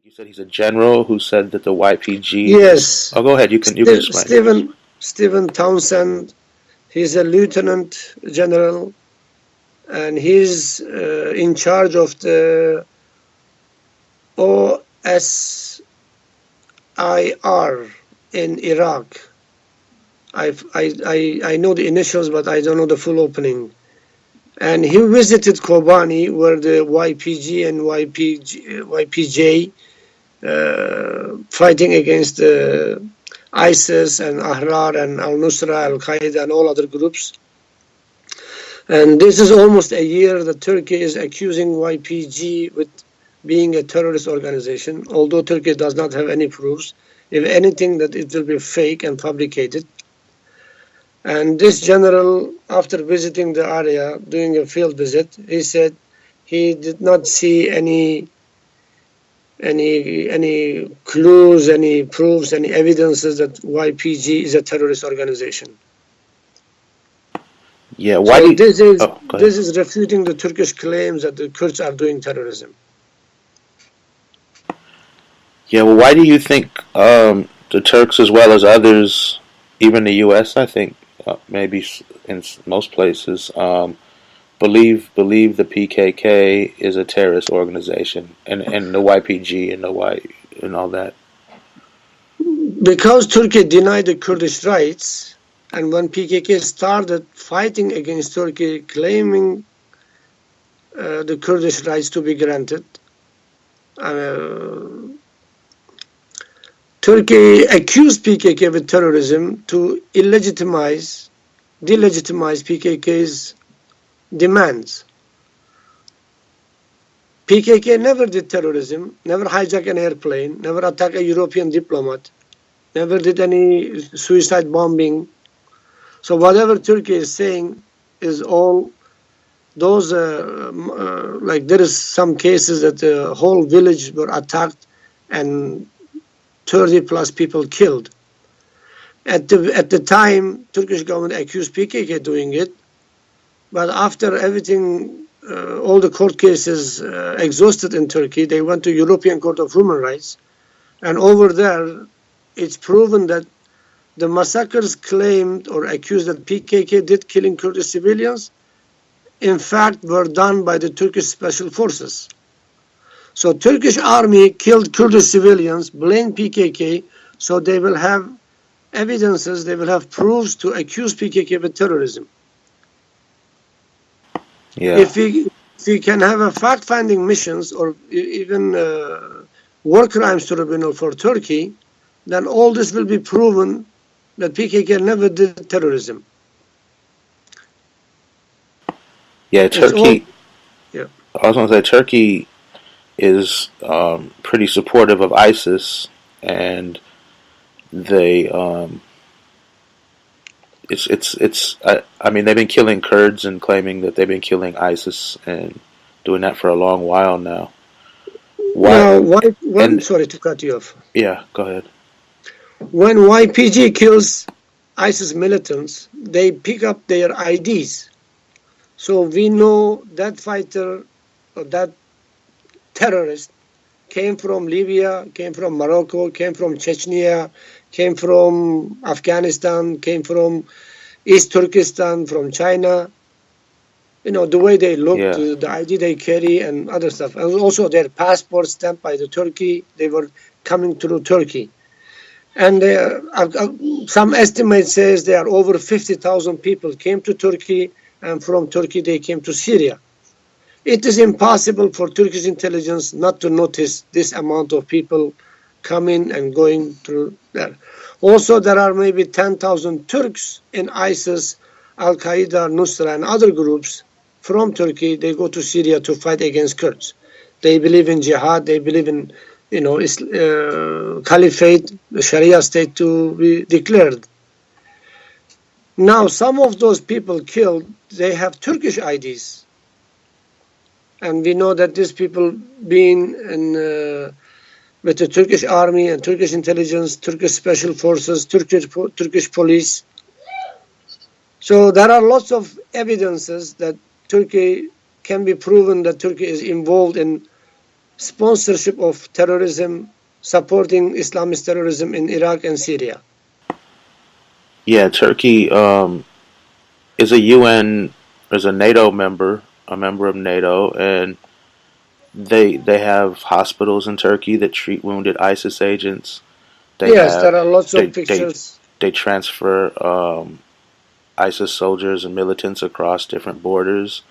You said he's a general who said that the YPG. Yes, Oh, go ahead. You can explain. Stephen Townsend. He's a lieutenant general, and he's in charge of the OSIR in Iraq. I know the initials, but I don't know the full opening. And he visited Kobani, where the YPG and YPJ fighting against ISIS and Ahrar and Al-Nusra, Al-Qaeda and all other groups. And this is almost a year that Turkey is accusing YPG with being a terrorist organization, although Turkey does not have any proofs. If anything, that it will be fake and fabricated. And this general, after visiting the area, doing a field visit, he said he did not see any clues, any proofs, any evidences that YPG is a terrorist organization. Yeah, so this is refuting the Turkish claims that the Kurds are doing terrorism. Yeah, well, why do you think the Turks, as well as others, even the U.S., I think, maybe in most places, believe the PKK is a terrorist organization, and the YPG and all that? Because Turkey denied the Kurdish rights, and when PKK started fighting against Turkey, claiming the Kurdish rights to be granted, Turkey accused PKK with terrorism to delegitimize PKK's demands. PKK never did terrorism, never hijacked an airplane, never attacked a European diplomat, never did any suicide bombing. So whatever Turkey is saying is all those, like there is some cases that the whole village were attacked and 30 plus people killed. At the time, Turkish government accused PKK doing it, but after everything, all the court cases exhausted in Turkey, they went to European Court of Human Rights, and over there, it's proven that the massacres claimed or accused that PKK did killing Kurdish civilians, in fact, were done by the Turkish special forces. So Turkish army killed Kurdish civilians, blamed PKK, so they will have evidences, they will have proofs to accuse PKK with terrorism. Yeah. If we can have a fact-finding missions or even war crimes tribunal for Turkey, then all this will be proven that PKK never did terrorism. Yeah, Turkey. I was going to say Turkey is pretty supportive of ISIS, and they I mean they've been killing Kurds and claiming that they've been killing ISIS and doing that for a long while now. Sorry to cut you off. Yeah, go ahead. When YPG kills ISIS militants, they pick up their IDs. So we know that fighter or that terrorist came from Libya, came from Morocco, came from Chechnya, came from Afghanistan, came from East Turkestan, from China. You know, the way they look, the ID they carry and other stuff. And also their passports stamped by the Turkey, they were coming through Turkey. And some estimate says there are over 50,000 people came to Turkey, and from Turkey they came to Syria. It is impossible for Turkish intelligence not to notice this amount of people coming and going through there. Also, there are maybe 10,000 Turks in ISIS, Al-Qaeda, Nusra, and other groups from Turkey. They go to Syria to fight against Kurds. They believe in jihad. They believe in, caliphate, the Sharia state to be declared. Now, some of those people killed, they have Turkish IDs. And we know that these people being with the Turkish army and Turkish intelligence, Turkish special forces, Turkish police. So there are lots of evidences that Turkey can be proven that Turkey is involved in sponsorship of terrorism, supporting Islamist terrorism in Iraq and Syria. Yeah, Turkey is a UN, is a NATO member, a member of NATO, and they have hospitals in Turkey that treat wounded ISIS agents. They Yes, have there are lots of they they pictures. they transfer ISIS soldiers and militants across different borders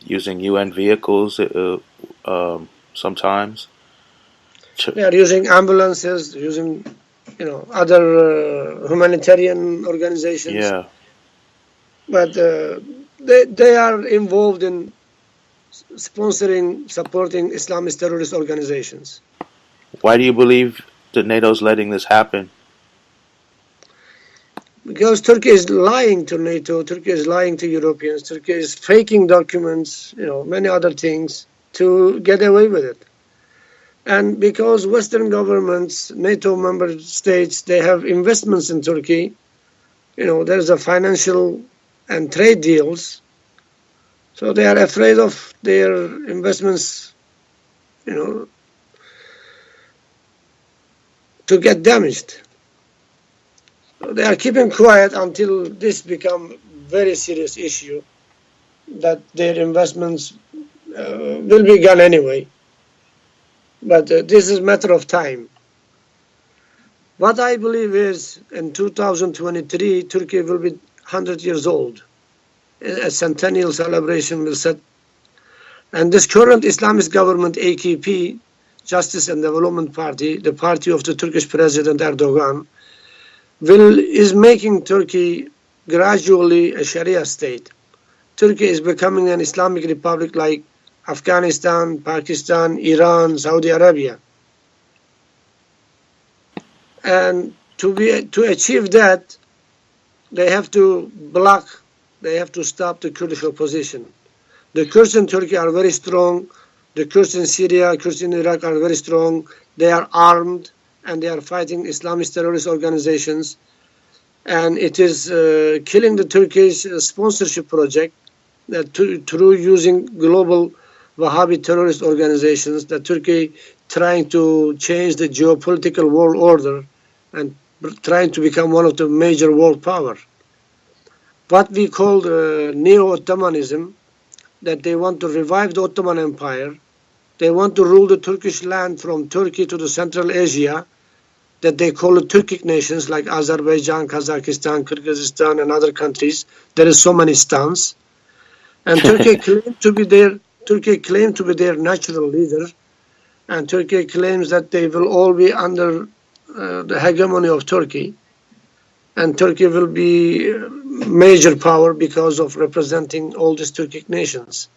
using UN vehicles. Sometimes, They are using ambulances, using other humanitarian organizations, yeah. but they are involved in sponsoring, supporting Islamist terrorist organizations. Why do you believe that NATO's letting this happen? Because Turkey is lying to NATO, Turkey is lying to Europeans, Turkey is faking documents, many other things to get away with it. And because Western governments, NATO member states, they have investments in Turkey, there's a financial and trade deals. So they are afraid of their investments, to get damaged. So they are keeping quiet until this become very serious issue, that their investments will be gone anyway. But this is a matter of time. What I believe is in 2023, Turkey will be 100 years old. A centennial celebration will set. And this current Islamist government, AKP, Justice and Development Party, the party of the Turkish President Erdogan, is making Turkey gradually a Sharia state. Turkey is becoming an Islamic republic like Afghanistan, Pakistan, Iran, Saudi Arabia. And to achieve that, they have to stop the Kurdish opposition. The Kurds in Turkey are very strong. The Kurds in Syria, Kurds in Iraq are very strong. They are armed and they are fighting Islamist terrorist organizations. And it is killing the Turkish sponsorship project that through using global Wahhabi terrorist organizations, that Turkey trying to change the geopolitical world order and trying to become one of the major world power. What we call neo-Ottomanism, that they want to revive the Ottoman Empire. They want to rule the Turkish land from Turkey to the Central Asia, that they call it Turkic nations like Azerbaijan, Kazakhstan, Kyrgyzstan, and other countries. There is so many stans. And Turkey claimed to be their natural leader. And Turkey claims that they will all be under the hegemony of Turkey. And Turkey will be a major power because of representing all these Turkic nations.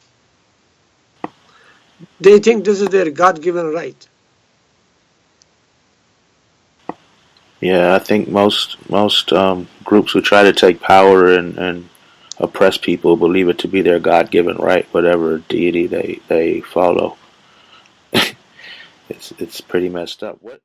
They think this is their God-given right. Yeah, I think most groups who try to take power and oppress people believe it to be their God-given right, whatever deity they follow. It's pretty messed up. What